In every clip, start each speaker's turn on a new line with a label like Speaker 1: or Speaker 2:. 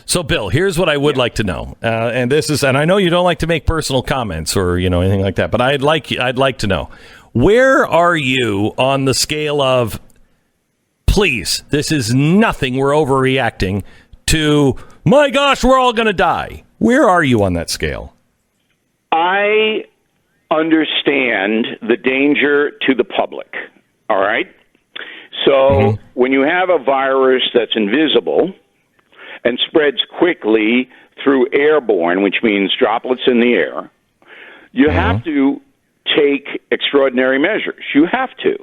Speaker 1: So, Bill, here's what I would like to know, and I know you don't like to make personal comments or anything like that, but I'd like to know, where are you on the scale of, please, this is nothing, we're overreacting, to, my gosh, we're all going to die? Where are you on that scale?
Speaker 2: I understand the danger to the public. All right. So when you have a virus that's invisible and spreads quickly through airborne, which means droplets in the air, you have to take extraordinary measures. You have to.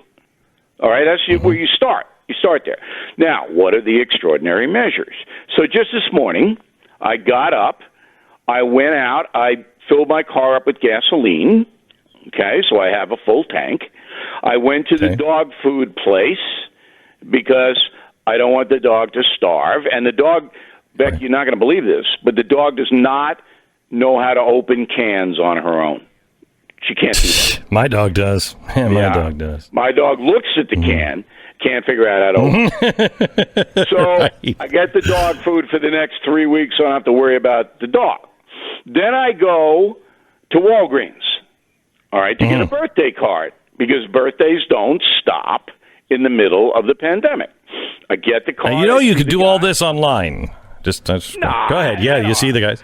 Speaker 2: All right. That's where you start. You start there. Now, what are the extraordinary measures? So just this morning, I got up, I went out, I filled my car up with gasoline. Okay. So I have a full tank. I went to the dog food place because I don't want the dog to starve. And the dog, Beck, you're not going to believe this, but the dog does not know how to open cans on her own. She can't do that.
Speaker 1: My dog does. Yeah, my dog does.
Speaker 2: My dog looks at the can, can't figure out how to open it. So I get the dog food for the next 3 weeks, so I don't have to worry about the dog. Then I go to Walgreens, all right, to get a birthday card, because birthdays don't stop in the middle of the pandemic. I get the card.
Speaker 1: Now, you could do all this online. Just go ahead. Yeah, you see the guys.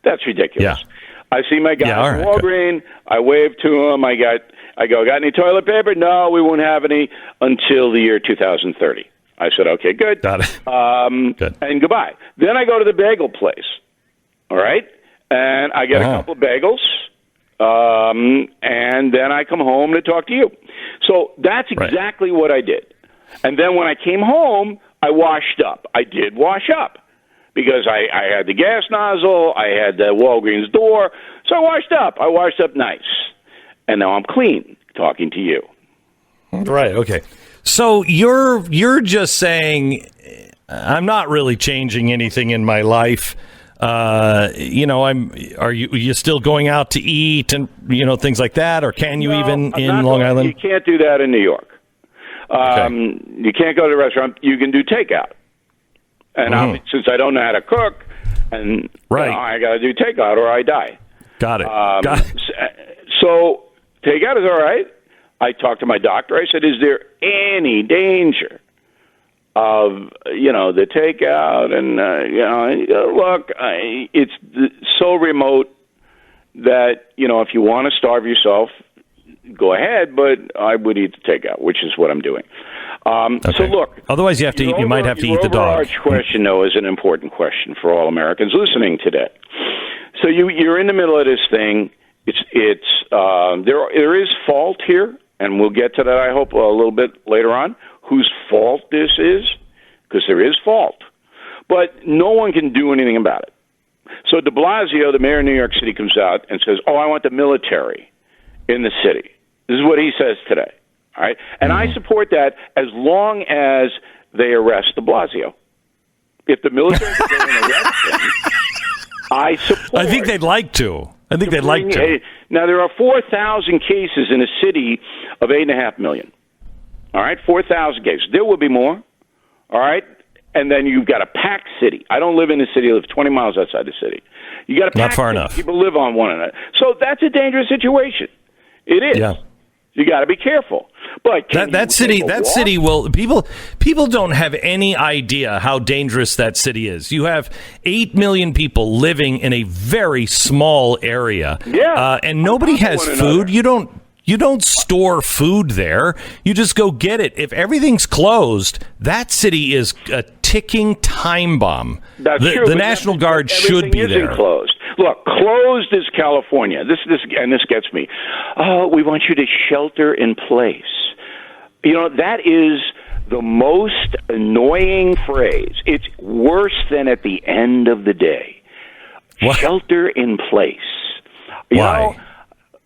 Speaker 2: That's ridiculous.
Speaker 1: Yeah.
Speaker 2: I see my guy at Walgreens. I wave to him. I go, got any toilet paper? No, we won't have any until the year 2030. I said, okay, good.
Speaker 1: Got it.
Speaker 2: Good. And goodbye. Then I go to the bagel place. All right? And I get a couple of bagels. And then I come home to talk to you. So that's exactly what I did. And then when I came home, I washed up. I did wash up because I had the gas nozzle, I had the Walgreens door, so I washed up. I washed up nice. And now I'm clean talking to you.
Speaker 1: Right, okay. So you're just saying, I'm not really changing anything in my life. Are you still going out to eat and things like that, or can you in Long Island?
Speaker 2: You can't do that in New York. You can't go to a restaurant. You can do takeout, and since I don't know how to cook, and I got to do takeout or I die.
Speaker 1: Got it.
Speaker 2: So takeout is all right. I talked to my doctor. I said, "Is there any danger of the takeout?" And look, it's so remote that if you want to starve yourself, go ahead. But I would eat the takeout, which is what I'm doing. So look,
Speaker 1: otherwise you might have to eat the dog.
Speaker 2: The question, though, is an important question for all Americans listening today. So you're in the middle of this thing. There is fault here, and we'll get to that, I hope, a little bit later on, whose fault this is, because there is fault. But no one can do anything about it. So de Blasio, the mayor of New York City, comes out and says, I want the military in the city. This is what he says today. All right? And I support that as long as they arrest de Blasio. If the military can go and arrest him, I support.
Speaker 1: I think they'd like to.
Speaker 2: Now, there are 4,000 cases in a city of 8.5 million. All right? 4,000 cases. There will be more. All right? And then you've got a packed city. I don't live in a city. I live 20 miles outside the city. You got a packed
Speaker 1: Not far
Speaker 2: city.
Speaker 1: enough.
Speaker 2: People live on one another. So that's a dangerous situation. It is.
Speaker 1: Yeah.
Speaker 2: You got to be careful. But
Speaker 1: that city will people don't have any idea how dangerous that city is. You have 8 million people living in a very small area.
Speaker 2: Yeah.
Speaker 1: And nobody has food. You don't store food there. You just go get it. If everything's closed, that city is a ticking time bomb.
Speaker 2: That's true.
Speaker 1: The National Guard should be there.
Speaker 2: Closed. Look, closed is California. This gets me. Oh, we want you to shelter in place. That is the most annoying phrase. It's worse than at the end of the day. What? Shelter in place.
Speaker 1: Why?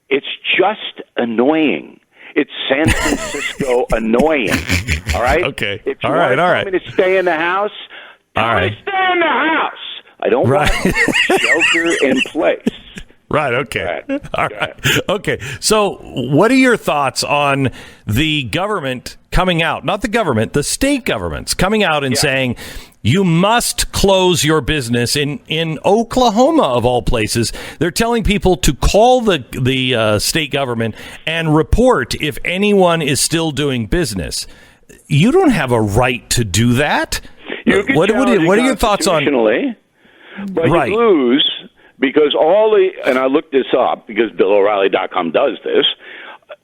Speaker 2: It's just annoying. It's San Francisco annoying. All right?
Speaker 1: Okay.
Speaker 2: If you want me to stay in the house, tell me to stay in the house. I don't want to shelter in place.
Speaker 1: Right, okay. All right. Okay. So what are your thoughts on the government coming out, not the government, the state governments coming out and saying, You must close your business in Oklahoma, of all places. They're telling people to call the state government and report if anyone is still doing business. You don't have a right to do that. What are your thoughts on?
Speaker 2: But
Speaker 1: right.
Speaker 2: You lose because and I looked this up because BillO'Reilly.com does this.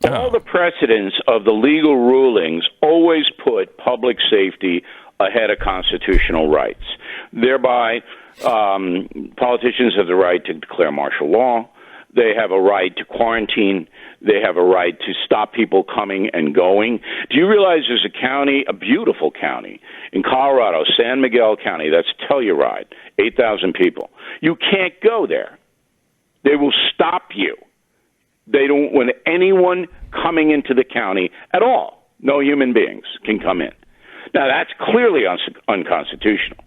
Speaker 2: All the precedents of the legal rulings always put public safety ahead of constitutional rights. Thereby, politicians have the right to declare martial law. They have a right to quarantine. They have a right to stop people coming and going. Do you realize there's a county, a beautiful county in Colorado, San Miguel County, that's Telluride, 8,000 people. You can't go there. They will stop you. They don't want anyone coming into the county at all. No human beings can come in. Now, that's clearly unconstitutional.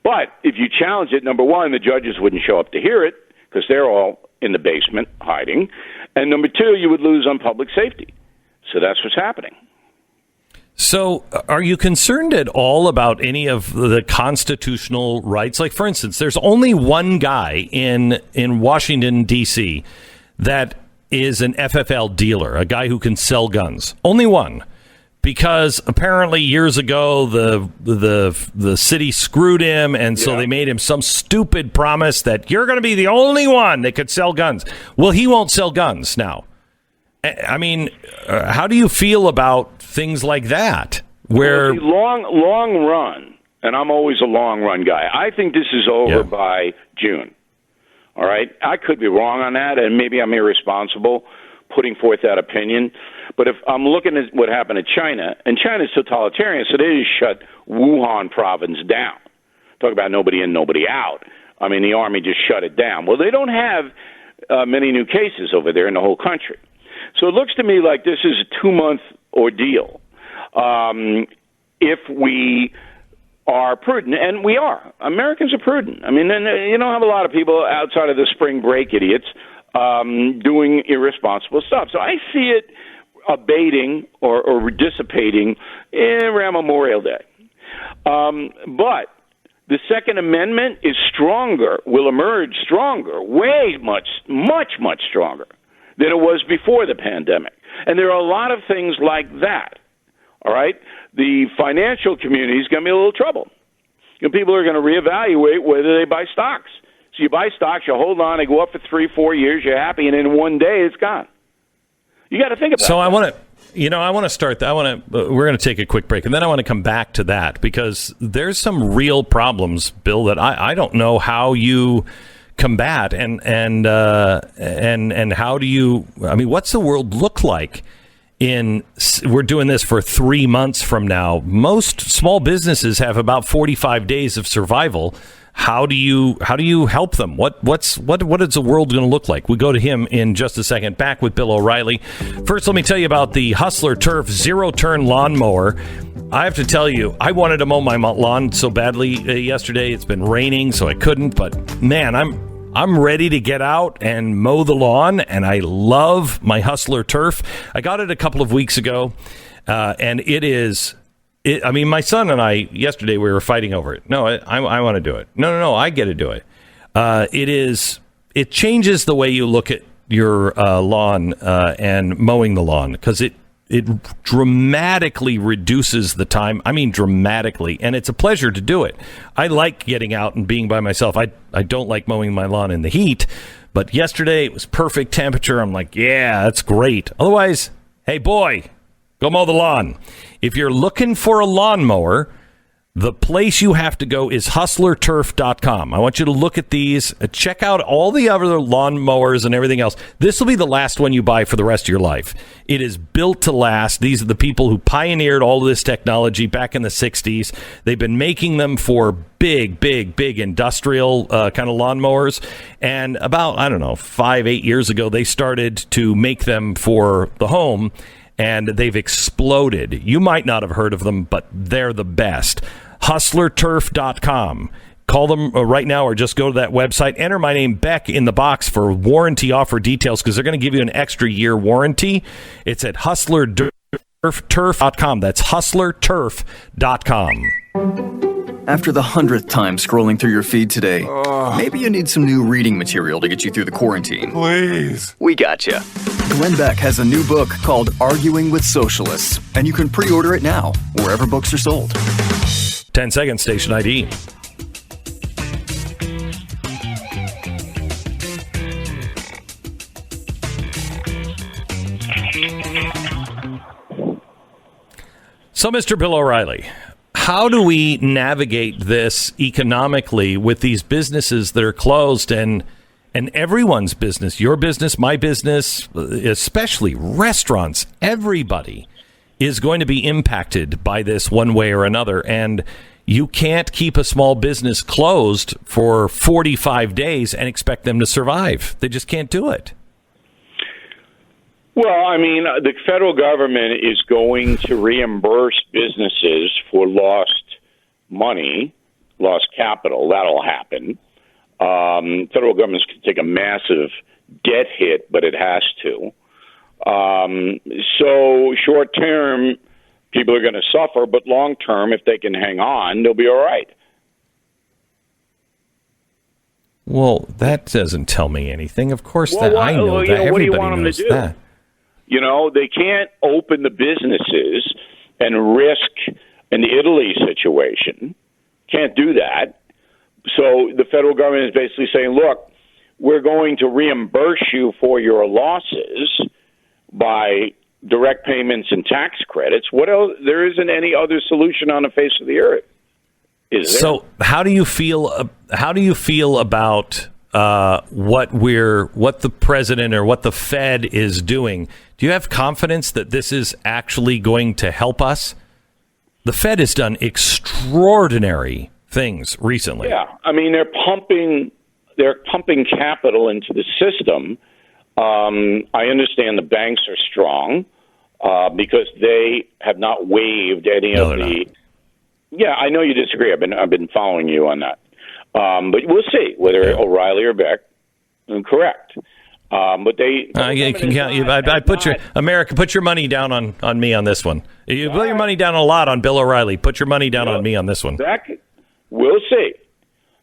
Speaker 2: But if you challenge it, number one, the judges wouldn't show up to hear it because they're all in the basement hiding. And number two, you would lose on public safety. So that's what's happening.
Speaker 1: So are you concerned at all about any of the constitutional rights? Like, for instance, there's only one guy in Washington, D.C. that is an FFL dealer, a guy who can sell guns. Only one. Because apparently years ago the city screwed him, and so they made him some stupid promise that you're going to be the only one that could sell guns. Well, he won't sell guns now. I mean, how do you feel about things like that? Where
Speaker 2: long run, and I'm always a long run guy. I think this is over by June. All right, I could be wrong on that, and maybe I'm irresponsible putting forth that opinion. But if I'm looking at what happened to China, and China's totalitarian, so they just shut Wuhan province down. Talk about nobody in, nobody out. I mean, the army just shut it down. Well, they don't have many new cases over there in the whole country. So it looks to me like this is a 2-month ordeal. If we are prudent, and we are. Americans are prudent. I mean, you don't have a lot of people outside of the spring break idiots doing irresponsible stuff. So I see it abating or dissipating around Memorial Day. But the Second Amendment is stronger, will emerge stronger, much stronger than it was before the pandemic. And there are a lot of things like that. All right? The financial community is going to be in a little trouble. People are going to reevaluate whether they buy stocks. So you buy stocks, you hold on, they go up for 3-4 years, you're happy, and in one day it's gone. You got to think about it.
Speaker 1: So I want to start that. We're going to take a quick break, and then I want to come back to that because there's some real problems, Bill, that I don't know how you combat and how do you, I mean, what's the world look like we're doing this for 3 months from now. Most small businesses have about 45 days of survival. How do you help them? What is the world going to look like? We go to him in just a second. Back with Bill O'Reilly. First, let me tell you about the Hustler Turf zero-turn lawnmower. I have to tell you, I wanted to mow my lawn so badly yesterday. It's been raining, so I couldn't. But man, I'm ready to get out and mow the lawn, and I love my Hustler Turf. I got it a couple of weeks ago, and it is. I mean, my son and I, yesterday, we were fighting over it. No, I want to do it. No, I get to do it. It changes the way you look at your lawn and mowing the lawn because it dramatically reduces the time. I mean, dramatically. And it's a pleasure to do it. I like getting out and being by myself. I don't like mowing my lawn in the heat. But yesterday, it was perfect temperature. I'm like, yeah, that's great. Otherwise, hey, boy, go mow the lawn. If you're looking for a lawnmower, the place you have to go is hustlerturf.com. I want you to look at these, check out all the other lawnmowers and everything else. This will be the last one you buy for the rest of your life. It is built to last. These are the people who pioneered all of this technology back in the 60s. They've been making them for big industrial kind of lawnmowers. And about, 5-8 years ago, they started to make them for the home. And they've exploded. You might not have heard of them, but they're the best. HustlerTurf.com. Call them right now or just go to that website. Enter my name, Beck, in the box for warranty offer details because they're going to give you an extra year warranty. It's at HustlerTurf.com. That's HustlerTurf.com.
Speaker 3: After the 100th time scrolling through your feed today, maybe you need some new reading material to get you through the quarantine.
Speaker 4: Please.
Speaker 3: We gotcha. Glenn Beck has a new book called Arguing with Socialists, and you can pre-order it now, wherever books are sold.
Speaker 1: 10 seconds, station ID. So, Mr. Bill O'Reilly, how do we navigate this economically with these businesses that are closed and everyone's business, your business, my business, especially restaurants, everybody is going to be impacted by this one way or another. And you can't keep a small business closed for 45 days and expect them to survive. They just can't do it.
Speaker 2: Well, I mean, the federal government is going to reimburse businesses for lost money, lost capital. That'll happen. Federal governments can take a massive debt hit, but it has to. So short term, people are going to suffer, but long term, if they can hang on, they'll be all right.
Speaker 1: Well, that doesn't tell me anything. Of course,
Speaker 2: Well,
Speaker 1: I know that.
Speaker 2: What do you
Speaker 1: Everybody
Speaker 2: want them
Speaker 1: knows
Speaker 2: to do?
Speaker 1: that.
Speaker 2: You know, they can't open the businesses and risk an Italy situation. Can't do that. So the federal government is basically saying, look, we're going to reimburse you for your losses by direct payments and tax credits. What else? There isn't any other solution on the face of the earth. Is there?
Speaker 1: So how do you feel? How do you feel about what the president or what the Fed is doing? Do you have confidence that this is actually going to help us? The Fed has done extraordinary things recently.
Speaker 2: Yeah, I mean they're pumping capital into the system. I understand the banks are strong because they have not waived any of the.
Speaker 1: Not.
Speaker 2: Yeah, I know you disagree. I've been following you on that, but we'll see whether O'Reilly or Beck correct. But they.
Speaker 1: You can count. I put America. Put your money down on me on this one. You put your money down a lot on Bill O'Reilly. Put your money down on me on this one.
Speaker 2: Beck, we'll see.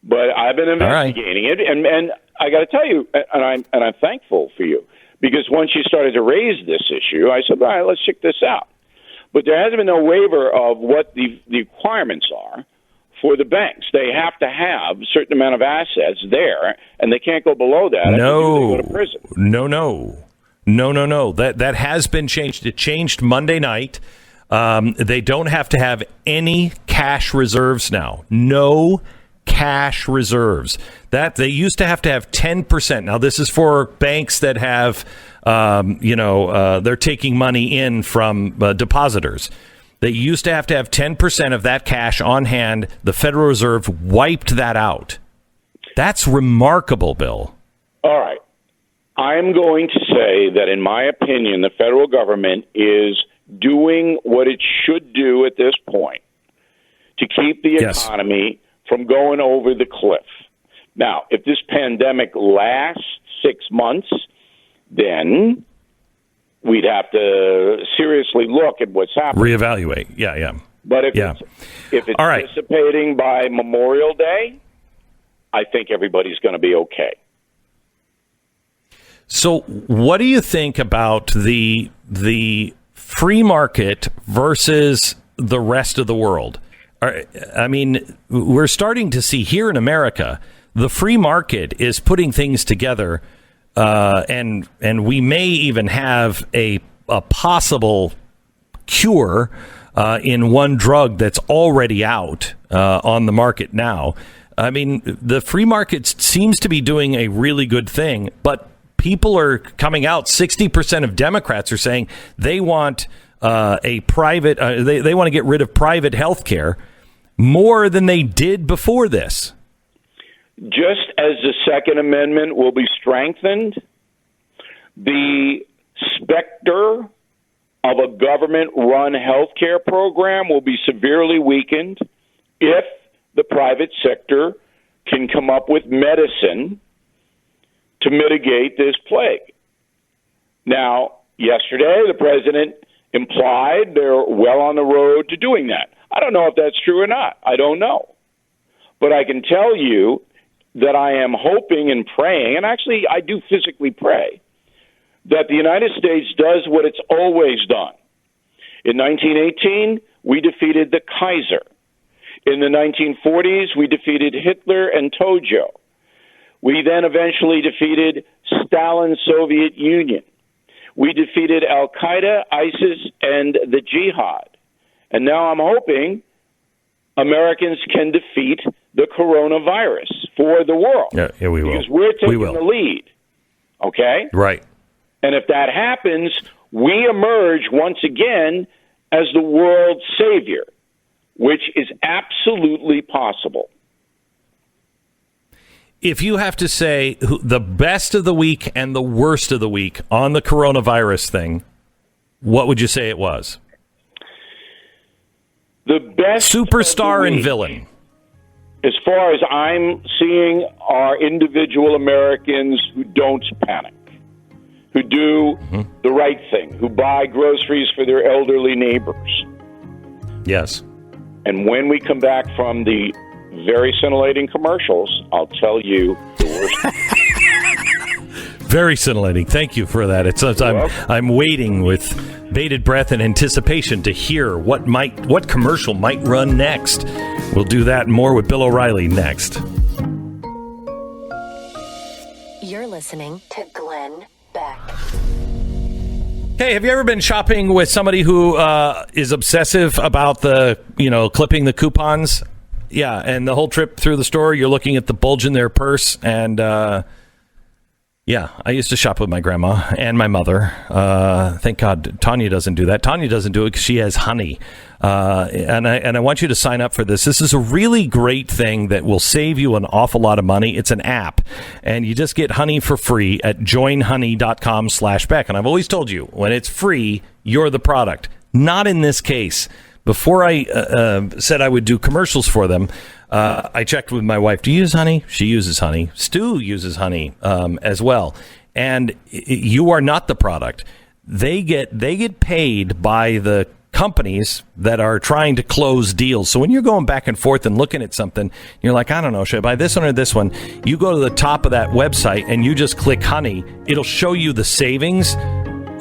Speaker 2: But I've been investigating it, and I got to tell you, and I'm thankful for you because once you started to raise this issue, I said, all right, let's check this out. But there hasn't been no waiver of what the requirements are for the banks. They have to have a certain amount of assets there, and they can't go below that.
Speaker 1: No,
Speaker 2: they go to prison.
Speaker 1: No. That has been changed. It changed Monday night. They don't have to have any cash reserves now. No cash reserves. That they used to have 10%. Now this is for banks that have, they're taking money in from depositors. They used to have 10% of that cash on hand. The Federal Reserve wiped that out. That's remarkable, Bill.
Speaker 2: All right. I'm going to say that, in my opinion, the federal government is doing what it should do at this point to keep the economy from going over the cliff. Now, if this pandemic lasts 6 months, then we'd have to seriously look at what's happening.
Speaker 1: Reevaluate. Yeah.
Speaker 2: But if it's
Speaker 1: all right,
Speaker 2: dissipating by Memorial Day, I think everybody's going to be okay.
Speaker 1: So what do you think about the free market versus the rest of the world? I mean, we're starting to see here in America, the free market is putting things together, and we may even have a possible cure in one drug that's already out on the market now. I mean, the free market seems to be doing a really good thing, but people are coming out. 60% of Democrats are saying they want a private. They want to get rid of private health care more than they did before this.
Speaker 2: Just as the Second Amendment will be strengthened, the specter of a government-run health care program will be severely weakened if the private sector can come up with medicine to mitigate this plague. Now, yesterday, the president implied they're well on the road to doing that. I don't know if that's true or not. I don't know. But I can tell you that I am hoping and praying, and actually I do physically pray, that the United States does what it's always done. In 1918, we defeated the Kaiser. In the 1940s, we defeated Hitler and Tojo. We then eventually defeated Stalin's Soviet Union. We defeated Al-Qaeda, ISIS, and the Jihad. And now I'm hoping Americans can defeat the coronavirus for the world.
Speaker 1: Yeah, we will.
Speaker 2: Because we're taking the lead. Okay?
Speaker 1: Right.
Speaker 2: And if that happens, we emerge once again as the world's savior, which is absolutely possible.
Speaker 1: If you have to say the best of the week and the worst of the week on the coronavirus thing, what would you say it was?
Speaker 2: The best
Speaker 1: superstar and villain.
Speaker 2: As far as I'm seeing, are individual Americans who don't panic, who do the right thing, who buy groceries for their elderly neighbors.
Speaker 1: Yes.
Speaker 2: And when we come back from the very scintillating commercials, I'll tell you the worst.
Speaker 1: Very scintillating. Thank you for that. I'm waiting with bated breath and anticipation to hear what commercial might run next. We'll do that and more with Bill O'Reilly next.
Speaker 4: You're listening to Glenn Beck.
Speaker 1: Hey, have you ever been shopping with somebody who is obsessive about clipping the coupons? Yeah, and the whole trip through the store, you're looking at the bulge in their purse. And, yeah, I used to shop with my grandma and my mother. Thank God Tanya doesn't do that. Tanya doesn't do it because she has honey. And I want you to sign up for this. This is a really great thing that will save you an awful lot of money. It's an app, and you just get honey for free at joinhoney.com/Beck. And I've always told you, when it's free, you're the product. Not in this case. Before I said I would do commercials for them, I checked with my wife. Do you use honey? She uses honey. Stu uses honey as well. And you are not the product. They get paid by the companies that are trying to close deals. So when you're going back and forth and looking at something, you're like, I don't know, should I buy this one or this one? You go to the top of that website and you just click honey. It'll show you the savings.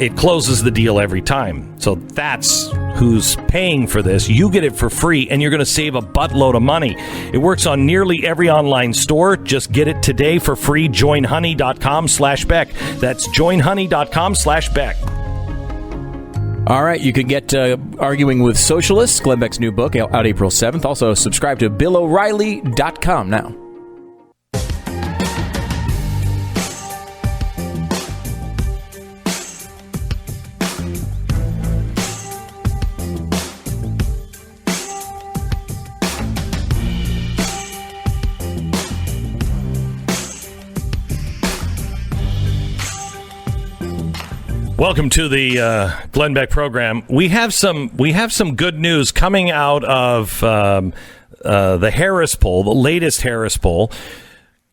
Speaker 1: It closes the deal every time. So that's who's paying for this. You get it for free, and you're going to save a buttload of money. It works on nearly every online store. Just get it today for free. Joinhoney.com/Beck. That's joinhoney.com/Beck.
Speaker 5: All right, you can get Arguing with Socialists, Glenn Beck's new book, out April 7th. Also, subscribe to BillO'Reilly.com now.
Speaker 1: Welcome to the Glenn Beck program. We have some good news coming out of the Harris poll, the latest Harris poll,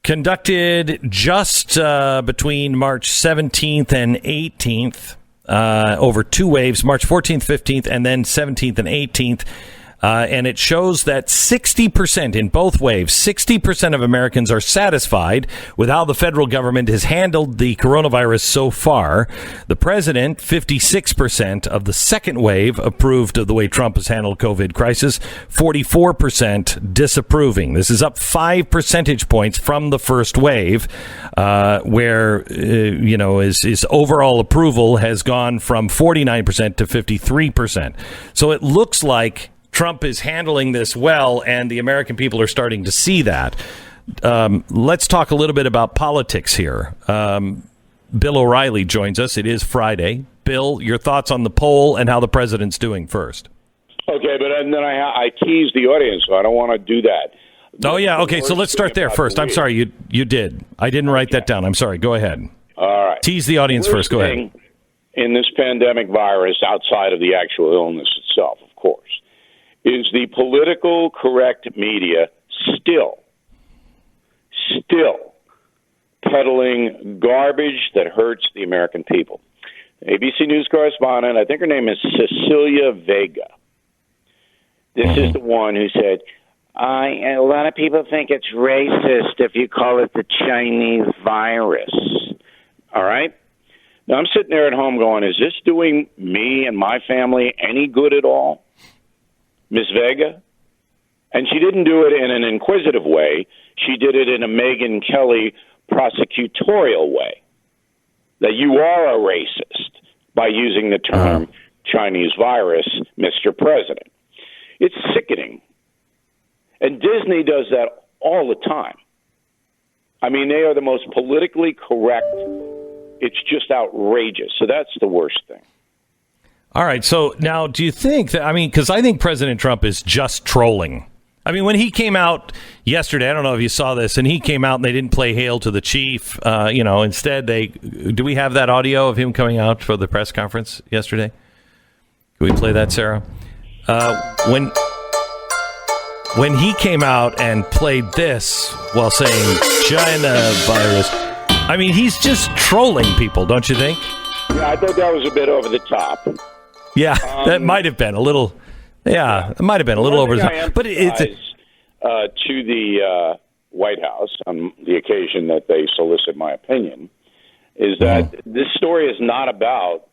Speaker 1: conducted just between March 17th and 18th, over two waves, March 14th, 15th, and then 17th and 18th. And it shows that 60% in both waves, 60% of Americans are satisfied with how the federal government has handled the coronavirus so far. The president, 56% of the second wave approved of the way Trump has handled COVID crisis, 44% disapproving. This is up 5 percentage points from the first wave, where, his overall approval has gone from 49% to 53%. So it looks like Trump is handling this well, and the American people are starting to see that. Let's talk a little bit about politics here. Bill O'Reilly joins us. It is Friday. Bill, your thoughts on the poll and how the president's doing first.
Speaker 2: Okay, but then I teased the audience, so I don't want to do that.
Speaker 1: Oh, yeah. Okay, so let's start there first. I'm sorry, you did. I didn't write that down. I'm sorry. Go ahead.
Speaker 2: All right.
Speaker 1: Tease the audience first. Go ahead.
Speaker 2: In this pandemic virus, outside of the actual illness itself, of course, is the political correct media still peddling garbage that hurts the American people. ABC News correspondent, I think her name is Cecilia Vega. This is the one who said, A lot of people think it's racist if you call it the Chinese virus. All right? Now, I'm sitting there at home going, is this doing me and my family any good at all, Miss Vega? And she didn't do it in an inquisitive way. She did it in a Megyn Kelly prosecutorial way, that you are a racist by using the term Chinese virus, Mr. President. It's sickening. And Disney does that all the time. I mean, they are the most politically correct. It's just outrageous. So that's the worst thing.
Speaker 1: All right. So now, do you think that, because I think President Trump is just trolling. I mean, when he came out yesterday, I don't know if you saw this, and he came out and they didn't play Hail to the Chief. Instead, do we have that audio of him coming out for the press conference yesterday? Can we play that, Sarah? When he came out and played this while saying China virus, he's just trolling people, don't you think?
Speaker 2: Yeah, I thought that was a bit over the top.
Speaker 1: Yeah, that might have been a little. Yeah, it might have been a little over the top. But it's
Speaker 2: to the White House on the occasion that they solicit my opinion is that this story is not about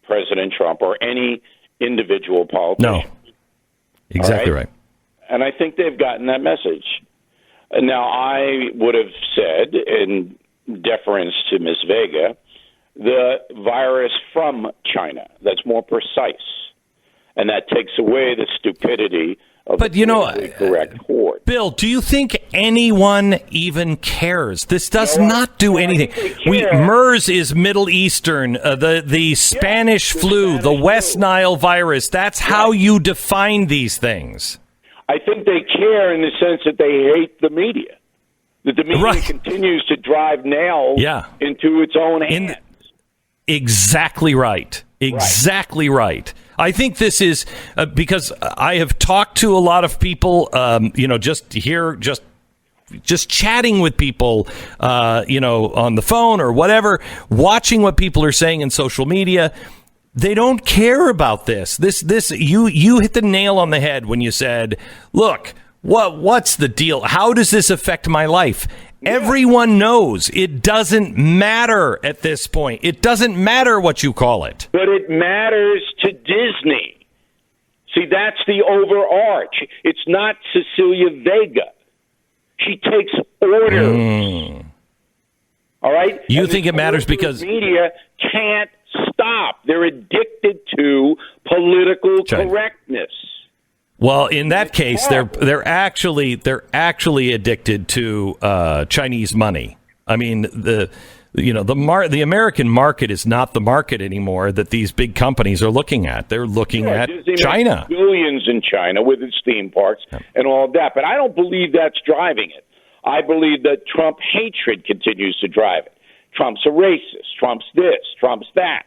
Speaker 2: President Trump or any individual politician.
Speaker 1: No, exactly right.
Speaker 2: And I think they've gotten that message. Now, I would have said, in deference to Ms. Vega, the virus from China. That's more precise. And that takes away the stupidity of the politically correct horde.
Speaker 1: Bill, do you think anyone even cares? This does not do anything. MERS is Middle Eastern, the Spanish flu, the West Nile virus. That's how you define these things.
Speaker 2: I think they care in the sense that they hate the media. That the media continues to drive nails into its own hands.
Speaker 1: Exactly right. Exactly right. I think this is because I have talked to a lot of people, just chatting with people, on the phone or whatever, watching what people are saying in social media. They don't care about this. You hit the nail on the head when you said, look, what's the deal? How does this affect my life? Yeah. Everyone knows it doesn't matter at this point. It doesn't matter what you call it.
Speaker 2: But it matters to Disney. See, that's the overarch. It's not Cecilia Vega. She takes orders. All right?
Speaker 1: You think it matters because
Speaker 2: media can't stop. They're addicted to political correctness.
Speaker 1: Well, in that case, they're actually addicted to Chinese money. I mean, the American market is not the market anymore that these big companies are looking at. They're looking at China.
Speaker 2: Billions in China with its theme parks and all of that. But I don't believe that's driving it. I believe that Trump hatred continues to drive it. Trump's a racist. Trump's this. Trump's that.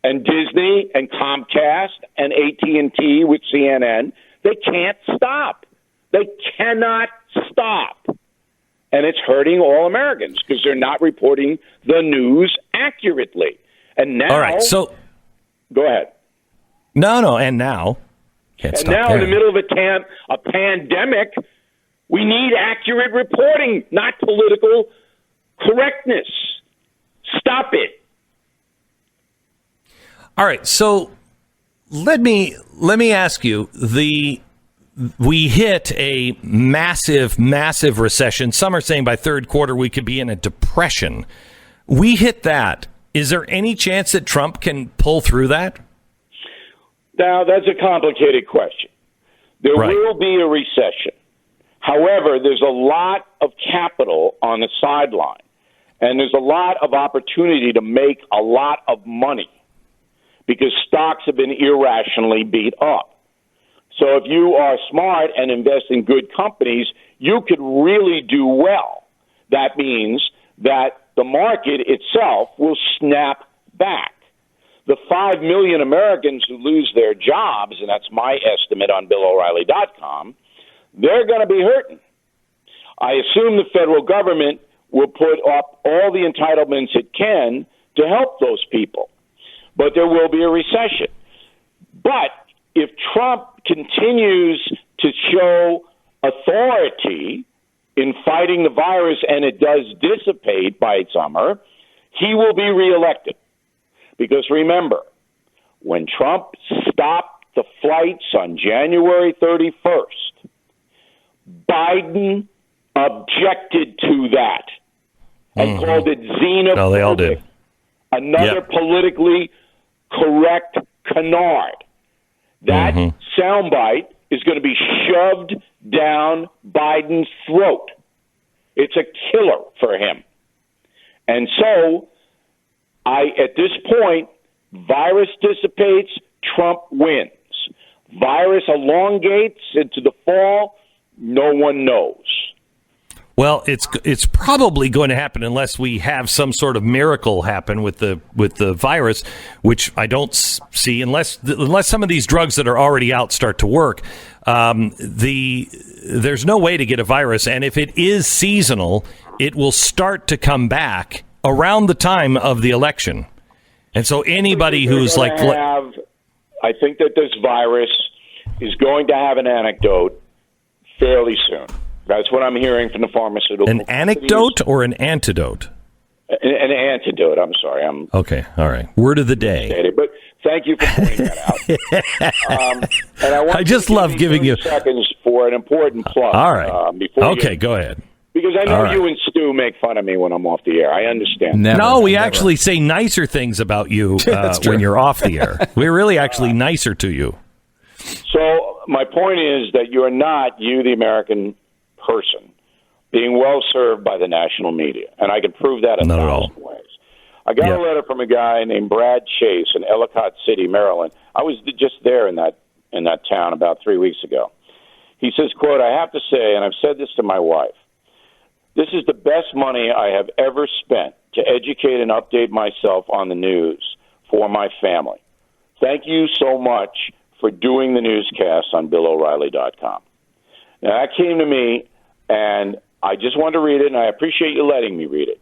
Speaker 2: And Disney and Comcast and AT&T with CNN, they can't stop. They cannot stop. And it's hurting all Americans because they're not reporting the news accurately. And now...
Speaker 1: All right, so...
Speaker 2: Go ahead.
Speaker 1: No, and now...
Speaker 2: In the middle of a pandemic, we need accurate reporting, not political correctness. Stop it.
Speaker 1: All right, so let me ask you, we hit a massive recession. Some are saying by third quarter we could be in a depression. We hit that. Is there any chance that Trump can pull through that?
Speaker 2: Now, that's a complicated question. There will be a recession. However, there's a lot of capital on the sideline, and there's a lot of opportunity to make a lot of money because stocks have been irrationally beat up. So if you are smart and invest in good companies, you could really do well. That means that the market itself will snap back. The 5 million Americans who lose their jobs, and that's my estimate on BillO'Reilly.com, they're going to be hurting. I assume the federal government will put up all the entitlements it can to help those people. But there will be a recession. But if Trump continues to show authority in fighting the virus, and it does dissipate by summer, he will be reelected. Because remember, when Trump stopped the flights on January 31st, Biden objected to that and called it xenophobic.
Speaker 1: No, they all did.
Speaker 2: Another politically correct canard. That soundbite is going to be shoved down Biden's throat. It's a killer for him. And so, at this point, virus dissipates, Trump wins. Virus elongates into the fall, no one knows.
Speaker 1: Well, it's probably going to happen unless we have some sort of miracle happen with the virus, which I don't see unless some of these drugs that are already out start to work. There's no way to get a virus, and if it is seasonal, it will start to come back around the time of the election. And so anybody who's like,
Speaker 2: I think that this virus is going to have an anecdote fairly soon. That's what I'm hearing from the pharmaceutical.
Speaker 1: An anecdote or an antidote?
Speaker 2: An antidote. I'm sorry.
Speaker 1: Okay. All right. Word of the day.
Speaker 2: But thank you for pointing that out. And I
Speaker 1: just love giving you
Speaker 2: seconds for an important plug.
Speaker 1: All right. Go ahead.
Speaker 2: Because I know you and Stu make fun of me when I'm off the air. I understand.
Speaker 1: Never, we actually say nicer things about you when you're off the air. We're really actually nicer to you.
Speaker 2: So my point is that you are not, you, the American person, being well served by the national media. And I can prove that in 1,000 ways. I got a letter from a guy named Brad Chase in Ellicott City, Maryland. I was just there in that town about 3 weeks ago. He says, quote, I have to say, and I've said this to my wife, this is the best money I have ever spent to educate and update myself on the news for my family. Thank you so much for doing the newscast on BillO'Reilly.com. Now, that came to me, and I just wanted to read it, and I appreciate you letting me read it,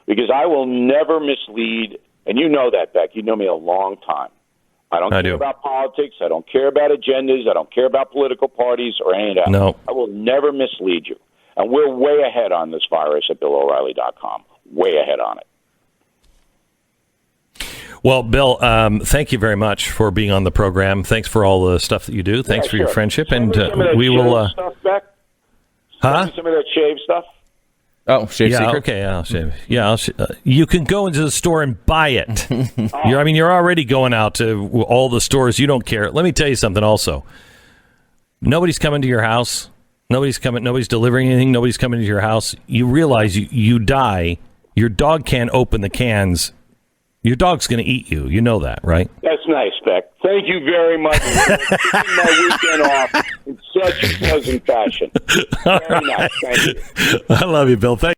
Speaker 2: because I will never mislead, and you know that, Beck. You know me a long time. I don't care about politics. I don't care about agendas. I don't care about political parties or any of that.
Speaker 1: No.
Speaker 2: I will never mislead you. And we're way ahead on this virus at BillO'Reilly.com. Way ahead on it.
Speaker 1: Well, Bill, thank you very much for being on the program. Thanks for all the stuff that you do. Thanks for your friendship. And we will...
Speaker 2: Stuff, Beck? Some of that shave stuff?
Speaker 5: Oh, Shave Secret?
Speaker 1: Okay, I'll shave. Yeah, you can go into the store and buy it. You're already going out to all the stores. You don't care. Let me tell you something also. Nobody's coming to your house. Nobody's delivering anything. Nobody's coming to your house. You realize you die. Your dog can't open the cans. Your dog's going to eat you. You know that, right?
Speaker 2: That's nice, Beck. Thank you very much for taking my weekend off in such a pleasant fashion. Very nice. Thank you.
Speaker 1: I love you, Bill. Thank